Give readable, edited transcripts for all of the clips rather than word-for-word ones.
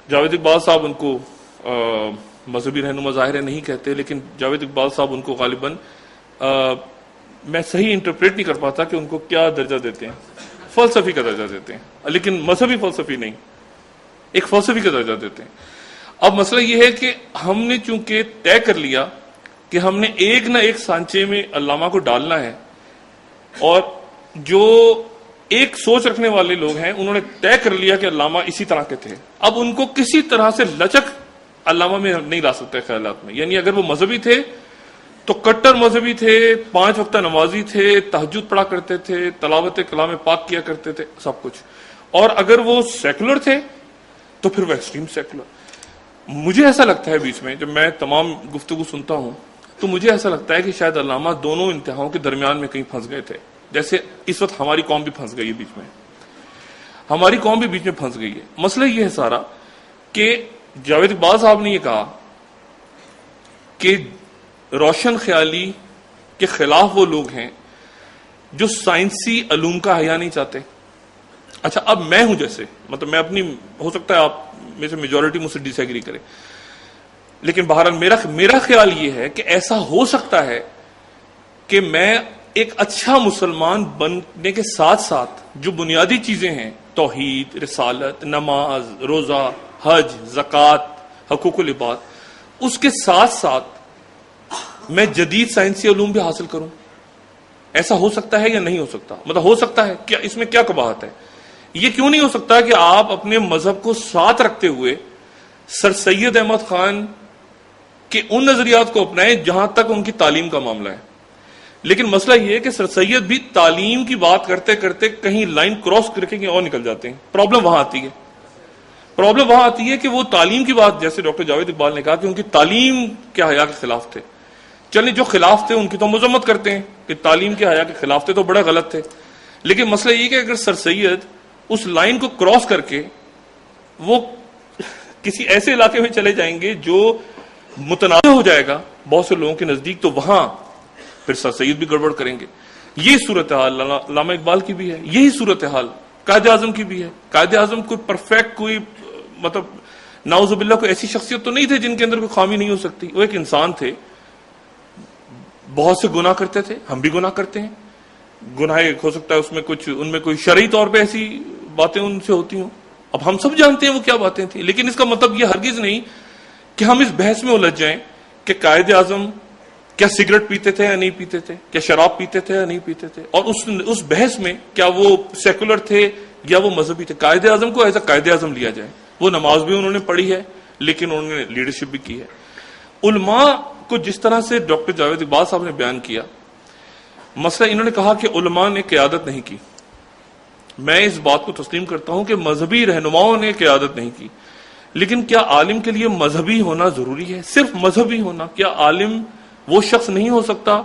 جاوید اقبال صاحب ان کو مذہبی رہنما ظاہر نہیں کہتے، لیکن جاوید اقبال صاحب ان کو غالباً میں صحیح انٹرپریٹ نہیں کر پاتا کہ ان کو کیا درجہ دیتے ہیں، فلسفی کا درجہ دیتے ہیں، لیکن مذہبی فلسفی نہیں، ایک فلسفی کا درجہ دیتے ہیں۔ اب مسئلہ یہ ہے کہ ہم نے چونکہ طے کر لیا کہ ہم نے ایک نہ ایک سانچے میں علامہ کو ڈالنا ہے، اور جو ایک سوچ رکھنے والے لوگ ہیں انہوں نے طے کر لیا کہ علامہ اسی طرح کے تھے، اب ان کو کسی طرح سے لچک علامہ میں نہیں لا سکتے خیالات میں۔ یعنی اگر وہ مذہبی تھے تو کٹر مذہبی تھے، 5 وقتہ نمازی تھے، تہجد پڑھا کرتے تھے، تلاوت کلام پاک کیا کرتے تھے، سب کچھ، اور اگر وہ سیکولر تھے تو پھر وہ ایکسٹریم سیکولر۔ مجھے ایسا لگتا ہے بیچ میں جب میں تمام گفتگو سنتا ہوں تو مجھے ایسا لگتا ہے کہ شاید علامہ دونوں انتہاؤں کے درمیان میں کہیں پھنس گئے تھے، جیسے اس وقت ہماری قوم بھی پھنس گئی ہے بیچ میں، ہماری قوم بھی بیچ میں پھنس گئی ہے۔ مسئلہ یہ ہے سارا کہ جاوید اقبال صاحب نے یہ کہا کہ روشن خیالی کے خلاف وہ لوگ ہیں جو سائنسی علوم کا حیا نہیں چاہتے۔ اچھا، اب میں ہوں جیسے، مطلب میں اپنی، ہو سکتا ہے آپ میں سے میجورٹی مجھ سے ڈس ایگری کرے، لیکن بہرحال میرا خیال یہ ہے کہ ایسا ہو سکتا ہے کہ میں ایک اچھا مسلمان بننے کے ساتھ ساتھ جو بنیادی چیزیں ہیں، توحید، رسالت، نماز، روزہ، حج، زکوٰۃ، حقوق العباد، اس کے ساتھ ساتھ میں جدید سائنسی علوم بھی حاصل کروں۔ ایسا ہو سکتا ہے یا نہیں ہو سکتا؟ مطلب ہو سکتا ہے، کیا اس میں کیا قباحت ہے؟ یہ کیوں نہیں ہو سکتا کہ آپ اپنے مذہب کو ساتھ رکھتے ہوئے سر سید احمد خان کہ ان نظریات کو اپنائیں جہاں تک ان کی تعلیم کا معاملہ ہے؟ لیکن مسئلہ یہ ہے کہ سر سید بھی تعلیم کی بات کرتے کرتے کہیں لائن کراس کر کے اور نکل جاتے ہیں۔ پرابلم وہاں آتی ہے کہ وہ تعلیم کی بات، جیسے ڈاکٹر جاوید اقبال نے کہا کہ ان کی تعلیم کے حیا کے خلاف تھے۔ چلیں، جو خلاف تھے ان کی تو مذمت کرتے ہیں کہ تعلیم کے حیا کے خلاف تھے تو بڑا غلط تھے، لیکن مسئلہ یہ کہ اگر سر سید اس لائن کو کراس کر کے وہ کسی ایسے علاقے میں چلے جائیں گے جو متنازع ہو جائے گا بہت سے لوگوں کے نزدیک، تو وہاں پھر سر سید بھی گڑبڑ کریں گے۔ یہ صورتحال علامہ اقبال کی بھی ہے، یہی صورتحال قائد اعظم کی بھی ہے۔ قائد اعظم کوئی پرفیکٹ، کوئی مطلب نعوذ باللہ کوئی ایسی شخصیت تو نہیں تھے جن کے اندر کوئی خامی نہیں ہو سکتی، وہ ایک انسان تھے، بہت سے گناہ کرتے تھے، ہم بھی گناہ کرتے ہیں، گناہ ہو سکتا ہے اس میں کچھ، ان میں کوئی شرعی طور پہ ایسی باتیں ان سے ہوتی ہوں، اب ہم سب جانتے ہیں وہ کیا باتیں تھیں، لیکن اس کا مطلب یہ ہرگز نہیں کہ ہم اس بحث میں الجھ جائیں کہ قائد اعظم کیا سگریٹ پیتے تھے یا نہیں پیتے تھے، کیا شراب پیتے تھے یا نہیں پیتے تھے، اور اس بحث میں کیا وہ سیکولر تھے یا وہ مذہبی تھے۔ قائد اعظم کو ایز اے قائد اعظم لیا جائے، وہ نماز بھی انہوں نے پڑھی ہے لیکن انہوں نے لیڈرشپ بھی کی ہے۔ علماء کو جس طرح سے ڈاکٹر جاوید اقبال صاحب نے بیان کیا، مسئلہ انہوں نے کہا کہ علماء نے قیادت نہیں کی، میں اس بات کو تسلیم کرتا ہوں کہ مذہبی رہنماؤں نے قیادت نہیں کی، لیکن کیا عالم کے لیے مذہبی ہونا ضروری ہے؟ صرف مذہبی ہونا؟ کیا عالم وہ شخص نہیں ہو سکتا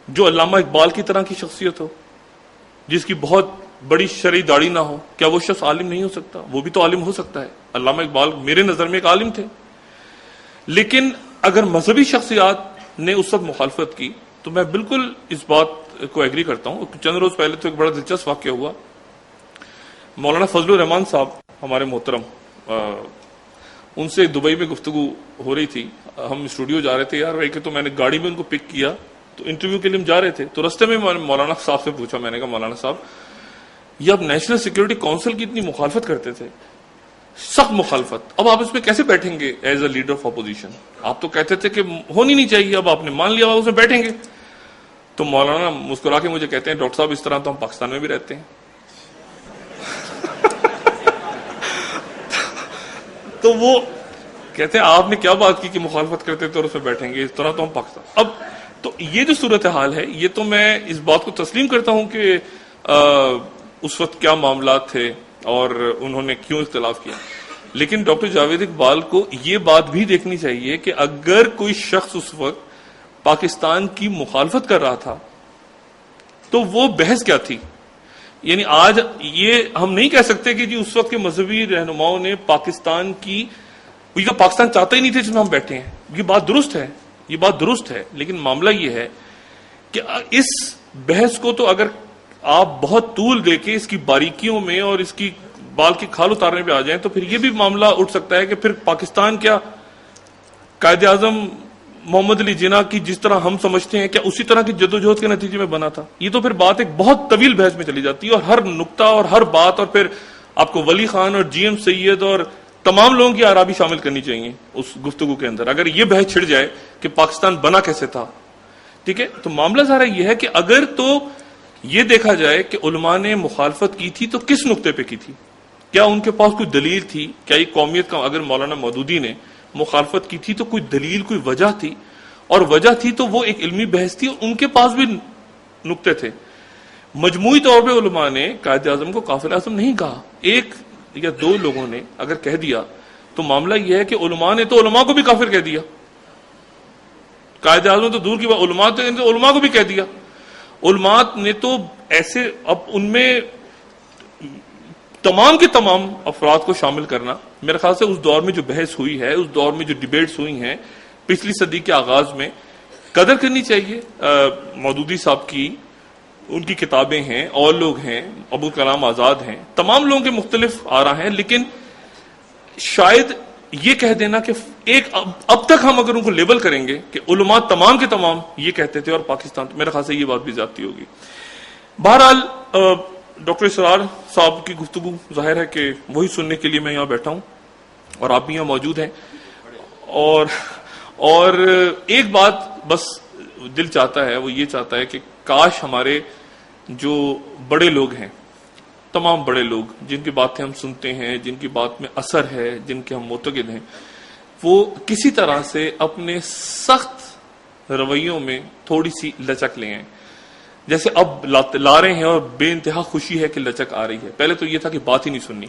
جو علامہ اقبال کی طرح کی شخصیت ہو، جس کی بہت بڑی شرعی داڑھی نہ ہو؟ کیا وہ شخص عالم نہیں ہو سکتا؟ وہ بھی تو عالم ہو سکتا ہے۔ علامہ اقبال میرے نظر میں ایک عالم تھے، لیکن اگر مذہبی شخصیات نے اس وقت مخالفت کی تو میں بالکل اس بات کو ایگری کرتا ہوں۔ چند روز پہلے تو ایک بڑا دلچسپ واقعہ ہوا، مولانا فضل الرحمان صاحب ہمارے محترم، ان سے دبئی میں گفتگو ہو رہی تھی، ہم اسٹوڈیو جا رہے تھے، یار بھائی کہ تو میں نے گاڑی میں ان کو پک کیا تو انٹرویو کے لیے ہم جا رہے تھے، تو رستے میں مولانا صاحب سے پوچھا، میں نے کہا مولانا صاحب یہ آپ نیشنل سیکورٹی کونسل کی اتنی مخالفت کرتے تھے، سخت مخالفت، اب آپ اس میں کیسے بیٹھیں گے as a leader of opposition? آپ تو کہتے تھے کہ ہونی نہیں چاہیے، اب آپ نے مان لیا، اس میں بیٹھیں گے۔ تو مولانا مسکرا کے مجھے کہتے ہیں ڈاکٹر صاحب اس طرح تو ہم پاکستان میں بھی رہتے ہیں۔ تو وہ کہتے ہیں آپ نے کیا بات کی کہ مخالفت کرتے تھے اور اس میں بیٹھیں گے، اس طرح تو ہم پاکستان۔ اب تو یہ جو صورتحال ہے، یہ تو میں اس بات کو تسلیم کرتا ہوں کہ اس وقت کیا معاملات تھے اور انہوں نے کیوں اختلاف کیا، لیکن ڈاکٹر جاوید اقبال کو یہ بات بھی دیکھنی چاہیے کہ اگر کوئی شخص اس وقت پاکستان کی مخالفت کر رہا تھا تو وہ بحث کیا تھی؟ یعنی آج یہ ہم نہیں کہہ سکتے کہ جی اس وقت کے مذہبی رہنماؤں نے پاکستان کی، یہ تو پاکستان چاہتے ہی نہیں تھے جس میں ہم بیٹھے ہیں، یہ بات درست ہے، لیکن معاملہ یہ ہے کہ اس بحث کو تو اگر آپ بہت طول دے کے اس کی باریکیوں میں اور اس کی بال کی کھال اتارنے پہ آ جائیں تو پھر یہ بھی معاملہ اٹھ سکتا ہے کہ پھر پاکستان کیا قائد اعظم محمد علی جناح کی جس طرح ہم سمجھتے ہیں کیا اسی طرح کی جدوجہد کے نتیجے میں بنا تھا؟ یہ تو پھر بات ایک بہت طویل بحث میں چلی جاتی ہے، اور ہر نقطہ اور ہر بات، اور پھر آپ کو ولی خان اور جی ایم سید اور تمام لوگوں کی آرا بھی شامل کرنی چاہیے اس گفتگو کے اندر، اگر یہ بحث چھڑ جائے کہ پاکستان بنا کیسے تھا. ٹھیک ہے، تو معاملہ ذرا یہ ہے کہ اگر تو یہ دیکھا جائے کہ علماء نے مخالفت کی تھی تو کس نقطے پہ کی تھی، کیا ان کے پاس کوئی دلیل تھی؟ کیا یہ قومیت کا، اگر مولانا مودودی نے مخالفت کی تھی تو کوئی دلیل، کوئی وجہ تھی؟ اور وجہ تھی تو وہ ایک علمی بحث تھی، ان کے پاس بھی نقطے تھے. مجموعی طور پہ علماء نے قائد اعظم کو کافر اعظم نہیں کہا، ایک یا دو لوگوں نے اگر کہہ دیا تو معاملہ یہ ہے کہ علماء نے تو علماء کو بھی کافر کہہ دیا. قائد اعظم تو دور کی بات، علماء کو بھی کہہ دیا. علماء نے تو ایسے، اب ان میں تمام کے تمام افراد کو شامل کرنا، میرے خیال سے اس دور میں جو بحث ہوئی ہے، اس دور میں جو ڈیبیٹس ہوئی ہیں پچھلی صدی کے آغاز میں، قدر کرنی چاہیے مودودی صاحب کی. ان کی کتابیں ہیں، اور لوگ ہیں، ابو کلام آزاد ہیں، تمام لوگوں کے مختلف آرا ہیں، لیکن شاید یہ کہہ دینا کہ ایک اب تک ہم اگر ان کو لیبل کریں گے کہ علماء تمام کے تمام یہ کہتے تھے اور پاکستان، تو میرے خیال سے یہ بات بھی زیادتی ہوگی. بہرحال ڈاکٹر اسرار صاحب کی گفتگو ظاہر ہے کہ وہی سننے کے لیے میں یہاں بیٹھا ہوں اور آپ بھی یہاں موجود ہیں. اور ایک بات بس دل چاہتا ہے، وہ یہ چاہتا ہے کہ کاش ہمارے جو بڑے لوگ ہیں، تمام بڑے لوگ جن کی باتیں ہم سنتے ہیں، جن کی بات میں اثر ہے، جن کے ہم معتقد ہیں، وہ کسی طرح سے اپنے سخت رویوں میں تھوڑی سی لچک لے آئیں. جیسے اب لا رہے ہیں اور بے انتہا خوشی ہے کہ لچک آ رہی ہے. پہلے تو یہ تھا کہ بات ہی نہیں سننی،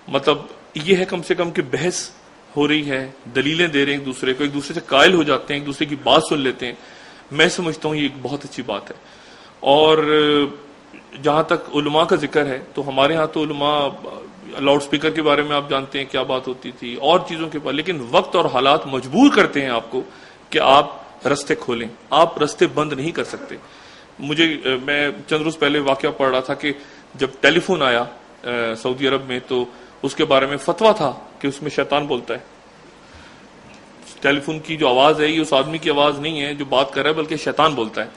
مطلب یہ ہے کم سے کم کہ بحث ہو رہی ہے، دلیلیں دے رہے ہیں ایک دوسرے کو، ایک دوسرے سے قائل ہو جاتے ہیں، ایک دوسرے کی بات سن لیتے ہیں. میں سمجھتا ہوں یہ ایک بہت اچھی بات ہے. اور جہاں تک علماء کا ذکر ہے تو ہمارے ہاں تو علماء لاؤڈ سپیکر کے بارے میں آپ جانتے ہیں کیا بات ہوتی تھی، اور چیزوں کے بارے، لیکن وقت اور حالات مجبور کرتے ہیں آپ کو کہ آپ رستے کھولیں، آپ رستے بند نہیں کر سکتے. میں چند روز پہلے واقعہ پڑھ رہا تھا کہ جب ٹیلی فون آیا سعودی عرب میں تو اس کے بارے میں فتویٰ تھا کہ اس میں شیطان بولتا ہے. ٹیلی فون کی جو آواز ہے یہ اس آدمی کی آواز نہیں ہے جو بات کر رہا ہے، بلکہ شیطان بولتا ہے.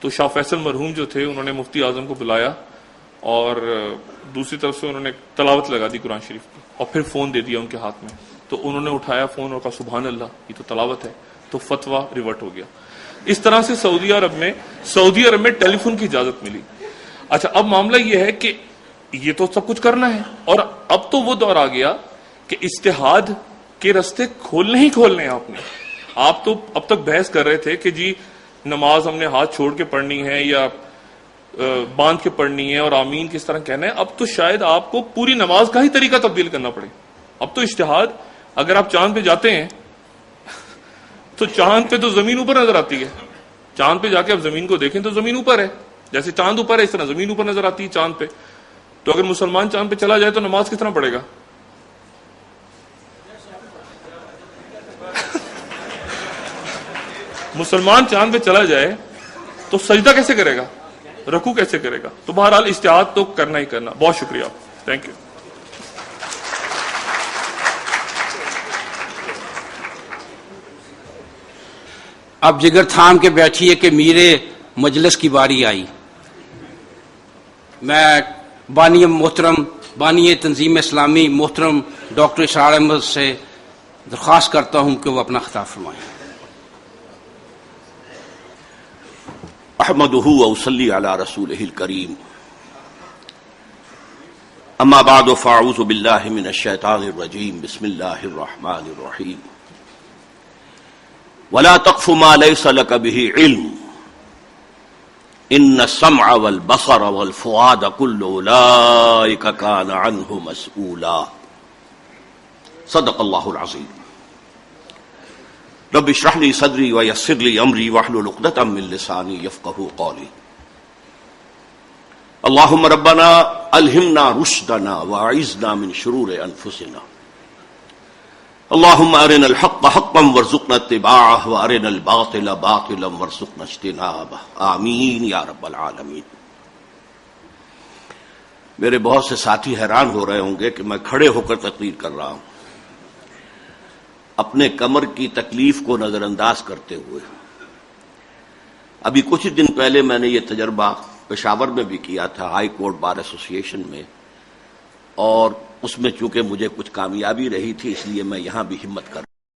تو شاہ فیصل مرحوم جو تھے انہوں نے مفتی اعظم کو بلایا اور دوسری طرف سے انہوں نے تلاوت لگا دی قرآن شریف کی، اور پھر فون دے دیا ان کے ہاتھ میں. تو انہوں نے اٹھایا فون اور کہا سبحان اللہ، یہ تو تلاوت ہے. تو فتویٰ ریورٹ ہو گیا. اس طرح سے سعودی عرب میں ٹیلی فون کی اجازت ملی. اچھا، اب معاملہ یہ ہے کہ یہ تو سب کچھ کرنا ہے، اور اب تو وہ دور آ گیا کہ اجتہاد کے رستے کھولنے ہی کھولنے ہیں. آپ تو اب تک بحث کر رہے تھے کہ جی نماز ہم نے ہاتھ چھوڑ کے پڑھنی ہے یا باندھ کے پڑھنی ہے، اور آمین کس طرح کہنا ہے. اب تو شاید آپ کو پوری نماز کا ہی طریقہ تبدیل کرنا پڑے. اب تو اجتہاد، اگر آپ چاند پہ جاتے ہیں تو چاند پہ تو زمین اوپر نظر آتی ہے. چاند پہ جا کے آپ زمین کو دیکھیں تو زمین اوپر ہے، جیسے چاند اوپر ہے اس طرح زمین اوپر نظر آتی ہے چاند پہ. تو اگر مسلمان چاند پہ چلا جائے تو نماز کس طرح پڑھے گا؟ مسلمان چاند پہ چلا جائے تو سجدہ کیسے کرے گا، رکوع کیسے کرے گا؟ تو بہرحال اجتہاد تو کرنا ہی کرنا. بہت شکریہ، تھینک یو. اب جگر تھام کے بیٹھیے کہ میرے مجلس کی باری آئی. میں بانی محترم، بانی تنظیم اسلامی محترم ڈاکٹر اسرار احمد سے درخواست کرتا ہوں کہ وہ اپنا خطاب فرمائیں. احمدہ واصلی علی رسولہ الکریم. اما بعد فاعوذ باللہ من الشیطان الرجیم. بسم اللہ الرحمن الرحیم. ولا تقف ما ليس لك به علم ان السمع والبصر والفؤاد كل اولئك كان عنه مسؤولا. صدق اللہ العظیم. رب اشرح لي صدری ويسر لي امری واحلل عقدۃ من لسانی یفقهوا قولی. اللهم ربنا الہمنا رشدنا واعذنا من شرور انفسنا. اللهم ارنا الحق حقا وارزقنا اتباعه وارنا الباطل باطلا وارزقنا اجتنابه. آمین یا رب العالمین. میرے بہت سے ساتھی حیران ہو رہے ہوں گے کہ میں کھڑے ہو کر تقریر کر رہا ہوں اپنے کمر کی تکلیف کو نظر انداز کرتے ہوئے۔ ابھی کچھ دن پہلے میں نے یہ تجربہ پشاور میں بھی کیا تھا، ہائی کورٹ بار ایسوسی ایشن میں، اور اس میں چونکہ مجھے کچھ کامیابی رہی تھی اس لیے میں یہاں بھی ہمت کر